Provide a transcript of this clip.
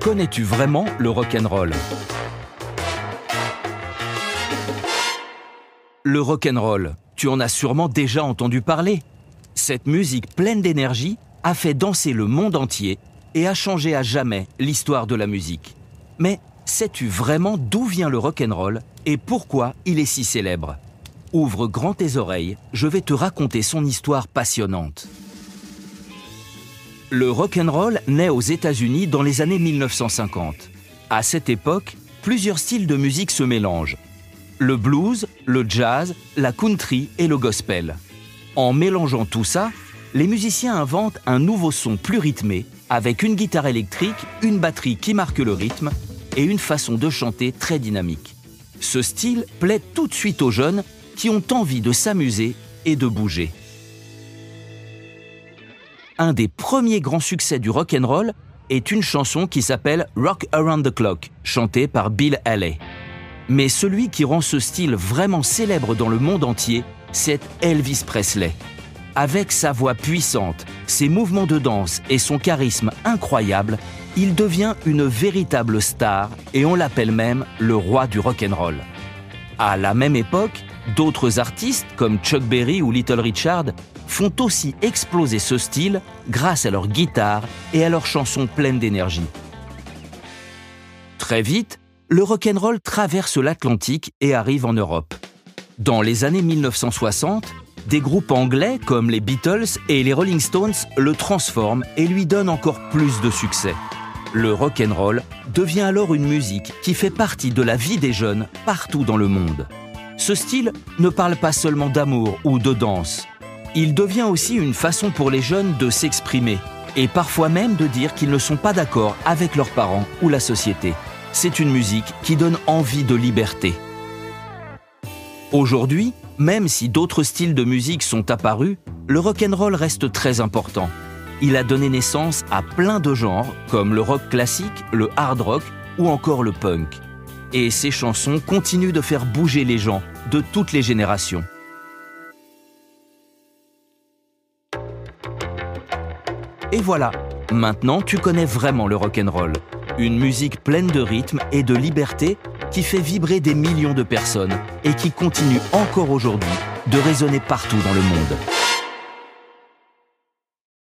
Connais-tu vraiment le rock'n'roll? Le rock'n'roll, tu en as sûrement déjà entendu parler. Cette musique pleine d'énergie a fait danser le monde entier et a changé à jamais l'histoire de la musique. Mais sais-tu vraiment d'où vient le rock'n'roll et pourquoi il est si célèbre? Ouvre grand tes oreilles, je vais te raconter son histoire passionnante. Le rock'n'roll naît aux États-Unis dans les années 1950. À cette époque, plusieurs styles de musique se mélangent. Le blues, le jazz, la country et le gospel. En mélangeant tout ça, les musiciens inventent un nouveau son plus rythmé, avec une guitare électrique, une batterie qui marque le rythme et une façon de chanter très dynamique. Ce style plaît tout de suite aux jeunes qui ont envie de s'amuser et de bouger. Un des premiers grands succès du rock'n'roll est une chanson qui s'appelle Rock Around the Clock, chantée par Bill Haley. Mais celui qui rend ce style vraiment célèbre dans le monde entier, c'est Elvis Presley. Avec sa voix puissante, ses mouvements de danse et son charisme incroyable, il devient une véritable star et on l'appelle même le roi du rock'n'roll. À la même époque, d'autres artistes comme Chuck Berry ou Little Richard font aussi exploser ce style grâce à leur guitare et à leurs chansons pleines d'énergie. Très vite, le rock'n'roll traverse l'Atlantique et arrive en Europe. Dans les années 1960, des groupes anglais comme les Beatles et les Rolling Stones le transforment et lui donnent encore plus de succès. Le rock'n'roll devient alors une musique qui fait partie de la vie des jeunes partout dans le monde. Ce style ne parle pas seulement d'amour ou de danse. Il devient aussi une façon pour les jeunes de s'exprimer et parfois même de dire qu'ils ne sont pas d'accord avec leurs parents ou la société. C'est une musique qui donne envie de liberté. Aujourd'hui, même si d'autres styles de musique sont apparus, le rock'n'roll reste très important. Il a donné naissance à plein de genres comme le rock classique, le hard rock ou encore le punk. Et ces chansons continuent de faire bouger les gens de toutes les générations. Et voilà, maintenant tu connais vraiment le rock'n'roll. Une musique pleine de rythme et de liberté qui fait vibrer des millions de personnes et qui continue encore aujourd'hui de résonner partout dans le monde.